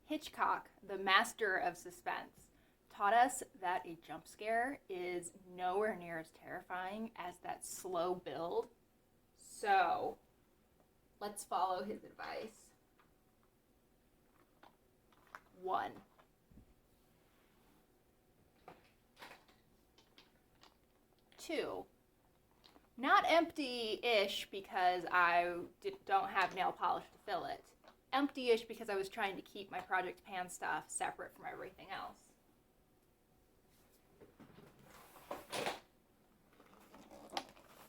Hitchcock, the master of suspense, taught us that a jump scare is nowhere near as terrifying as that slow build. So, let's follow his advice. 1. Two, not empty-ish because I don't have nail polish to fill it. Empty-ish because I was trying to keep my Project Pan stuff separate from everything else.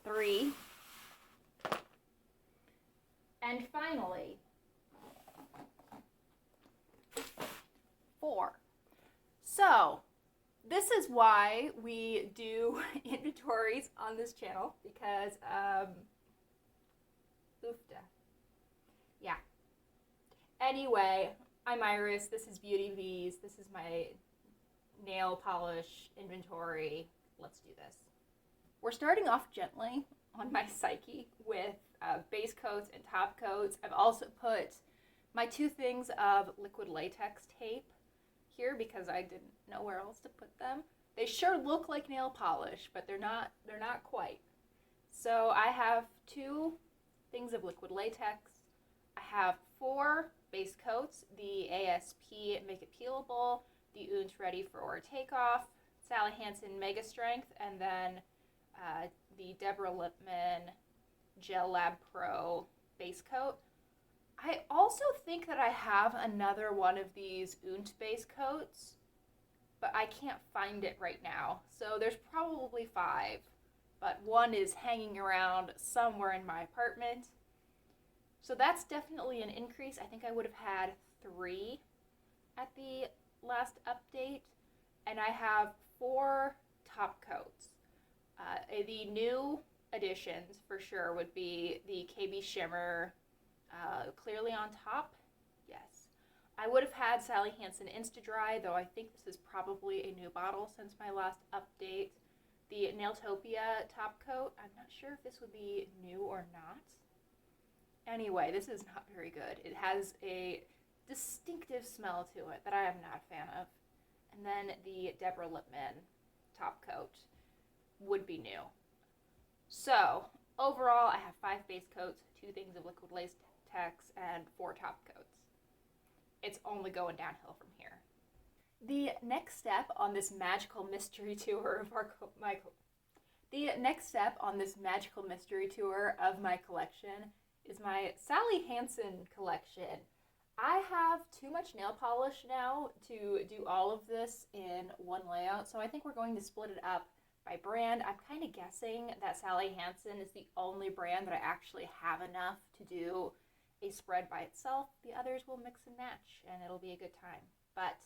3, and finally, 4. So, this is why we do inventories on this channel, because, oofda. Yeah. Anyway, I'm Iris, this is Beauty V's, this is my nail polish inventory. Let's do this. We're starting off gently on my Psyche with base coats and top coats. I've also put my 2 things of liquid latex tape here because I didn't know where else to put them. They sure look like nail polish, but they're not quite. So I have 2 things of liquid latex. I have 4 base coats, the ASP Make It Peelable, the Oont Ready for Takeoff, Sally Hansen Mega Strength, and then the Deborah Lippmann Gel Lab Pro base coat. I also think that I have another one of these Oont base coats, but I can't find it right now. So there's probably 5, but 1 is hanging around somewhere in my apartment. So that's definitely an increase. I think I would have had 3 at the last update, and I have 4 top coats. The new additions for sure would be the KB Shimmer Clearly on Top. Yes. I would have had Sally Hansen Insta-Dry, though I think this is probably a new bottle since my last update. The Nailtopia top coat, I'm not sure if this would be new or not. Anyway, this is not very good. It has a distinctive smell to it that I am not a fan of. And then the Deborah Lippmann top coat would be new. So, overall, I have 5 base coats, 2 things of liquid latex, and 4 top coats. It's only going downhill from here. The next step on this magical mystery tour of my collection is my Sally Hansen collection. I have too much nail polish now to do all of this in one layout, so I think we're going to split it up by brand. I'm kind of guessing that Sally Hansen is the only brand that I actually have enough to do a spread by itself. The others will mix and match, and it'll be a good time. But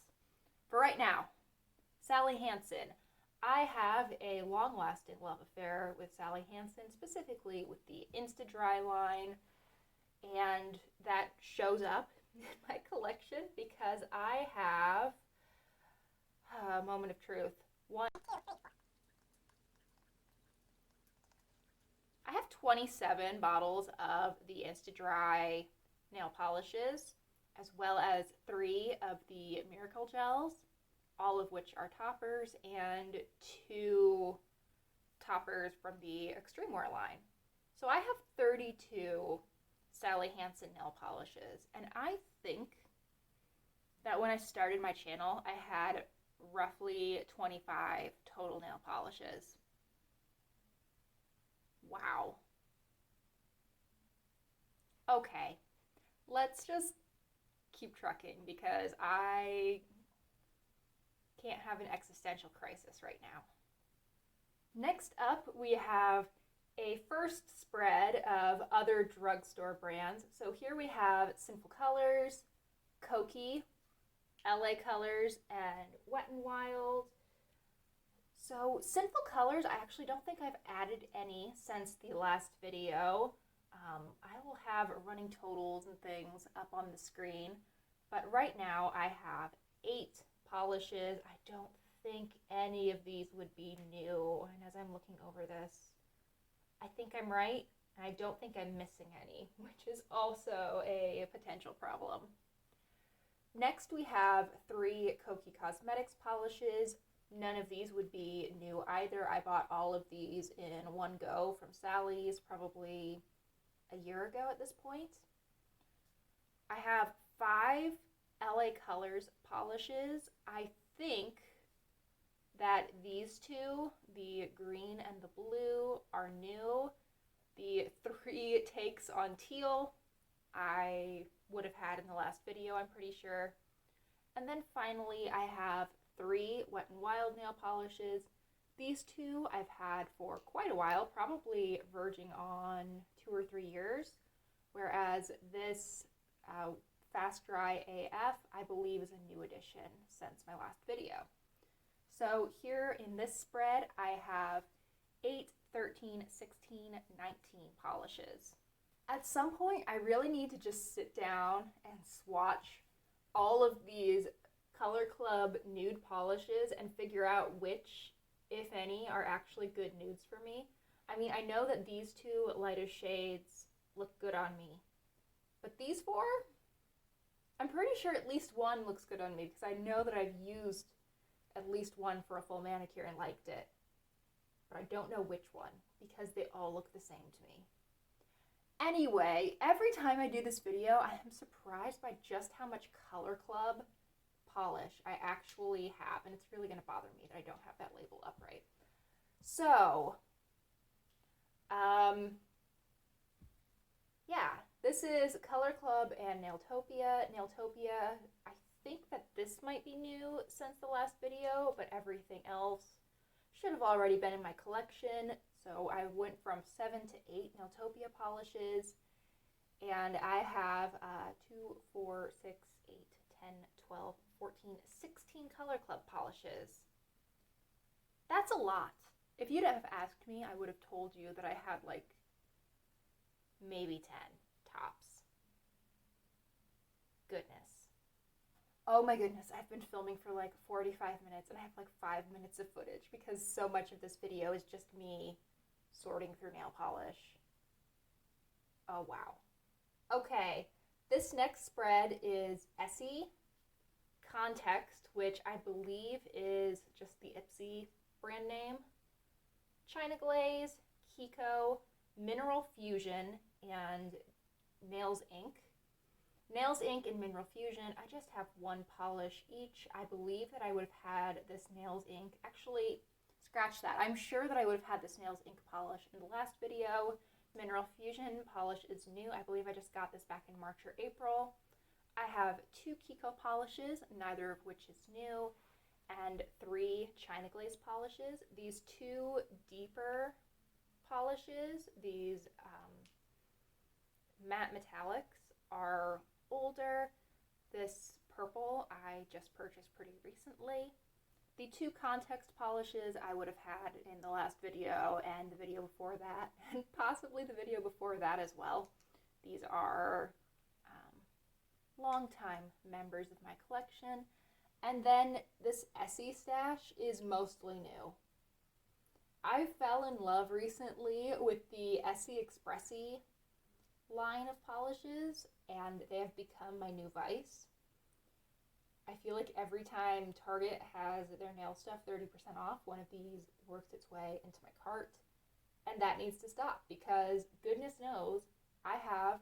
for right now, Sally Hansen. I have a long-lasting love affair with Sally Hansen, specifically with the Insta-Dry line, and that shows up in my collection because I have a moment of truth. I have 27 bottles of the Insta-Dry nail polishes, as well as 3 of the Miracle Gels, all of which are toppers, and 2 toppers from the Extreme Wear line. So I have 32 Sally Hansen nail polishes, and I think that when I started my channel, I had roughly 25 total nail polishes. Wow. Okay, let's just keep trucking because I can't have an existential crisis right now. Next up, we have a first spread of other drugstore brands. So here we have Sinful Colors, Koki, LA Colors, and Wet n Wild. So Sinful Colors, I actually don't think I've added any since the last video. I will have running totals and things up on the screen, but right now I have 8 polishes. I don't think any of these would be new, and as I'm looking over this, I think I'm right, and I don't think I'm missing any, which is also a potential problem. Next we have 3 Koki Cosmetics polishes. None of these would be new either. I bought all of these in one go from Sally's probably a year ago at this point. I have 5 LA Colors polishes. I think that these 2, the green and the blue, are new. The 3 takes on teal I would have had in the last video, I'm pretty sure. And then finally I have 3 Wet n Wild nail polishes. These 2 I've had for quite a while, probably verging on 2 or 3 years, whereas this Fast Dry AF I believe is a new addition since my last video. So here in this spread I have 8, 13, 16, 19 polishes. At some point I really need to just sit down and swatch all of these Color Club nude polishes and figure out which, if any, are actually good nudes for me. I mean, I know that these 2 lighter shades look good on me, but these 4, I'm pretty sure at least one looks good on me because I know that I've used at least one for a full manicure and liked it, but I don't know which one because they all look the same to me. Anyway, every time I do this video, I am surprised by just how much Color Club polish I actually have, and it's really going to bother me that I don't have that label upright. So, yeah, this is Color Club and Nailtopia. Nailtopia, I think that this might be new since the last video, but everything else should have already been in my collection. So I went from 7 to 8 Nailtopia polishes, and I have 2, 4, 6, 8, 10, 12, 14, 16 Color Club polishes. That's a lot. If you'd have asked me, I would have told you that I had like maybe 10 tops. Goodness. Oh my goodness, I've been filming for like 45 minutes and I have like 5 minutes of footage because so much of this video is just me sorting through nail polish. Oh wow. Okay, this next spread is Essie Context, which I believe is just the Ipsy brand name, China Glaze, Kiko, Mineral Fusion, and Nails Inc. Nails Inc. and Mineral Fusion, I just have one polish each. I believe that I would have had this Nails Inc. Actually, scratch that. I'm sure that I would have had this Nails Inc. polish in the last video. Mineral Fusion polish is new. I believe I just got this back in March or April. I have 2 Kiko polishes, neither of which is new, and 3 China Glaze polishes. These 2 deeper polishes, these matte metallics, are older. This purple I just purchased pretty recently. The 2 context polishes I would have had in the last video and the video before that, and possibly the video before that as well. These are long-time members of my collection. And then this Essie stash is mostly new. I fell in love recently with the Essie Expressi line of polishes, and they have become my new vice. I feel like every time Target has their nail stuff 30% off, one of these works its way into my cart, and that needs to stop because goodness knows I have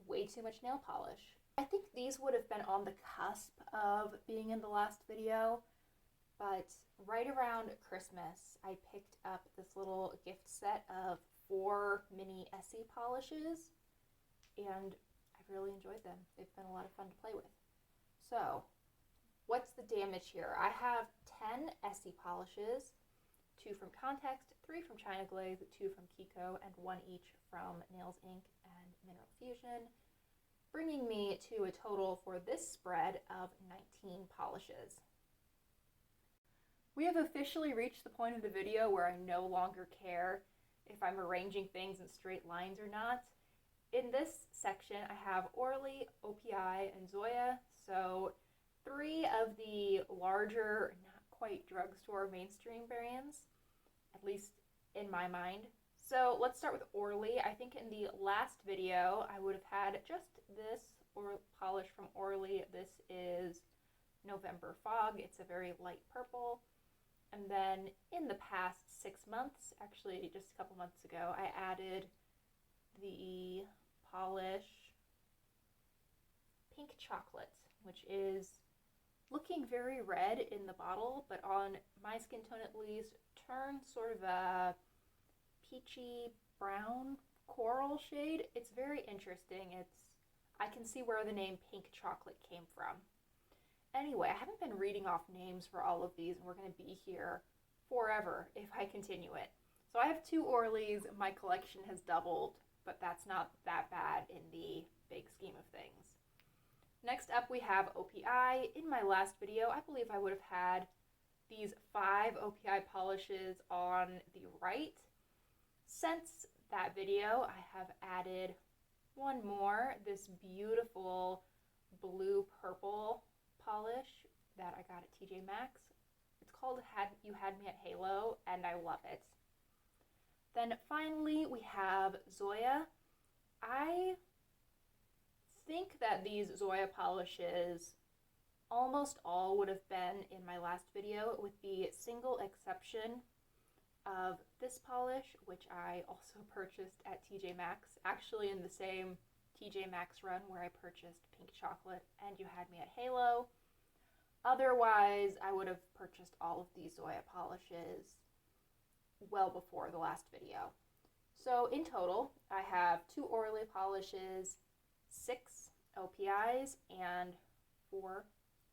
way too much nail polish. I think these would have been on the cusp of being in the last video, but right around Christmas I picked up this little gift set of 4 mini Essie polishes, and I've really enjoyed them. They've been a lot of fun to play with. So, what's the damage here? I have 10 Essie polishes, 2 from Context, 3 from China Glaze, 2 from Kiko, and 1 each from Nails Inc. and Mineral Fusion, bringing me to a total for this spread of 19 polishes. We have officially reached the point of the video where I no longer care if I'm arranging things in straight lines or not. In this section, I have Orly, OPI, and Zoya, so 3 of the larger, not quite drugstore mainstream brands, at least in my mind. So let's start with Orly. I think in the last video, I would have had just this polish from Orly. This is November Fog. It's a very light purple. And then in the past 6 months, actually just a couple months ago, I added the polish Pink Chocolate, which is looking very red in the bottle, but on my skin tone at least, turns sort of a peachy brown coral shade. It's very interesting. I can see where the name Pink Chocolate came from. Anyway, I haven't been reading off names for all of these, and we're going to be here forever if I continue it. So I have 2 Orleys. My collection has doubled, but that's not that bad in the big scheme of things. Next up, we have OPI. In my last video, I believe I would have had these 5 OPI polishes on the right. Since that video, I have added one more, this beautiful blue-purple polish that I got at TJ Maxx. It's called You Had Me at Halo, and I love it. Then finally, we have Zoya. I think that these Zoya polishes almost all would have been in my last video, with the single exception of this polish, which I also purchased at TJ Maxx, actually in the same TJ Maxx run where I purchased Pink Chocolate and You Had Me at Halo. Otherwise, I would have purchased all of these Zoya polishes well before the last video. So in total, I have 2 Orly polishes, 6 OPIs, and 4,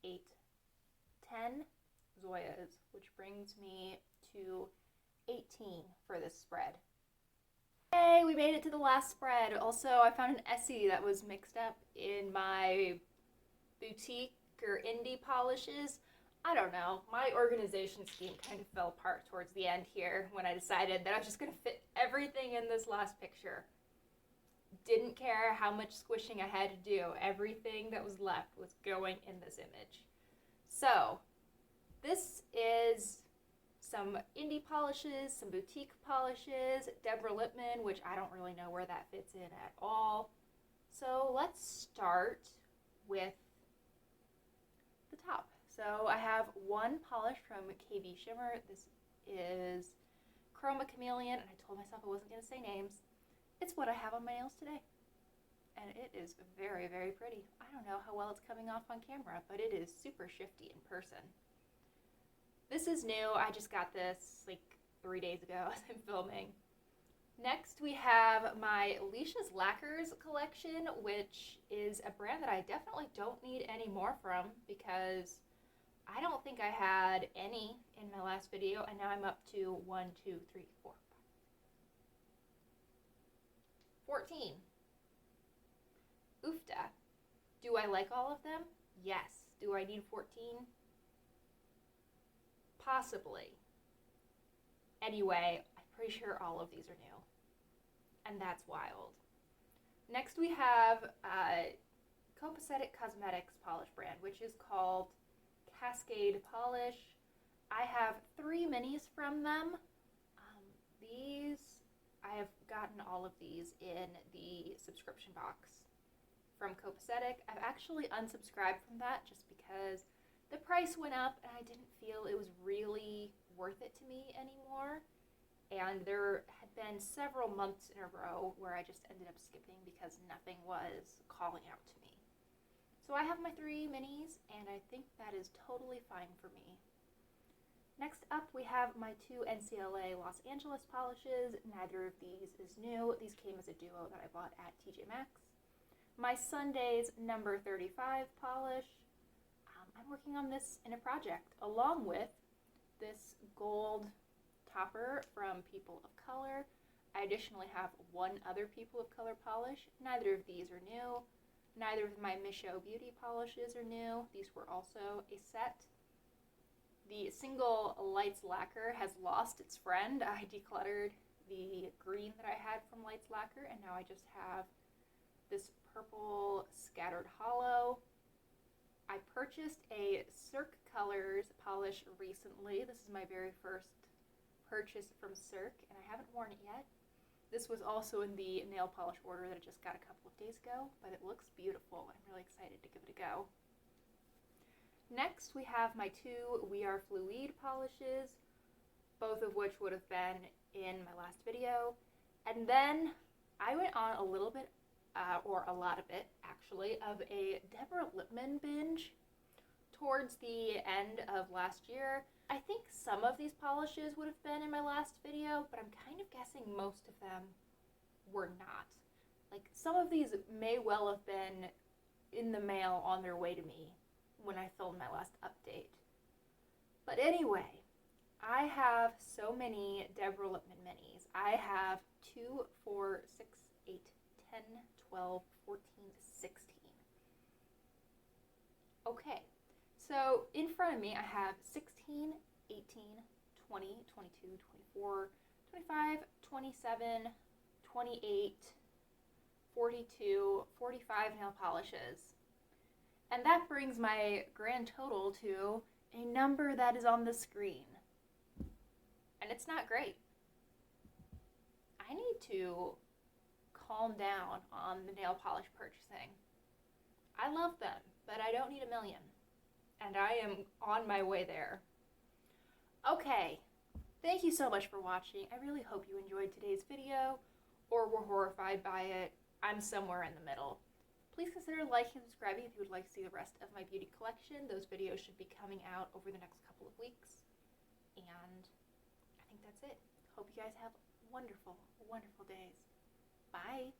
8, 10 Zoyas, which brings me to 18 for this spread. Yay, we made it to the last spread. Also, I found an Essie that was mixed up in my boutique or indie polishes. I don't know. My organization scheme kind of fell apart towards the end here when I decided that I was just going to fit everything in this last picture. Didn't care how much squishing I had to do. Everything that was left was going in this image. So, this is some indie polishes, some boutique polishes, Deborah Lippmann, which I don't really know where that fits in at all. So let's start with the top. So I have one polish from KB Shimmer. This is Chroma Chameleon, and I told myself I wasn't going to say names. It's what I have on my nails today. And it is very, very pretty. I don't know how well it's coming off on camera, but it is super shifty in person. This is new. I just got this like 3 days ago as I'm filming. Next, we have my Alicia's Lacquers collection, which is a brand that I definitely don't need any more from because I don't think I had any in my last video, and now I'm up to 1, 2, 3, 4, 5, 14. Oofda. Do I like all of them? Yes. Do I need 14? Possibly. Anyway, I'm pretty sure all of these are new. And that's wild. Next we have Copacetic Cosmetics polish brand, which is called Cascade Polish. I have 3 minis from them. I have gotten all of these in the subscription box from Copacetic. I've actually unsubscribed from that just because the price went up and I didn't feel it was really worth it to me anymore. And there had been several months in a row where I just ended up skipping because nothing was calling out to me. So I have my 3 minis, and I think that is totally fine for me. Next up, we have my 2 NCLA Los Angeles polishes. Neither of these is new. These came as a duo that I bought at TJ Maxx. My Sundays number 35 polish. I'm working on this in a project along with this gold topper from People of Color. I additionally have 1 other People of Color polish. Neither of these are new. Neither of my Michaud Beauty polishes are new. These were also a set. The single Lights Lacquer has lost its friend. I decluttered the green that I had from Lights Lacquer, and now I just have this purple Scattered Hollow. I purchased a Cirque Colors polish recently. This is my very first purchase from Cirque, and I haven't worn it yet. This was also in the nail polish order that I just got a couple of days ago, but it looks beautiful. I'm really excited to give it a go. Next, we have my two We Are Fluide polishes, both of which would have been in my last video. And then I went on a little bit, or a lot of it actually, of a Deborah Lippmann binge towards the end of last year. I think some of these polishes would have been in my last video, but I'm kind of guessing most of them were not. Like, some of these may well have been in the mail on their way to me when I filmed my last update. But anyway, I have so many Deborah Lippmann minis. I have 2, 4, 6, 8, 10, 12, 14, 16. Okay, so in front of me I have 16, 18, 20, 22, 24, 25, 27, 28, 42, 45 nail polishes. And that brings my grand total to a number that is on the screen. And it's not great. I need to calm down on the nail polish purchasing. I love them, but I don't need a million. And I am on my way there. Okay, thank you so much for watching. I really hope you enjoyed today's video, or were horrified by it. I'm somewhere in the middle. Please consider liking and subscribing if you would like to see the rest of my beauty collection. Those videos should be coming out over the next couple of weeks. And I think that's it. Hope you guys have wonderful, wonderful days. Bye.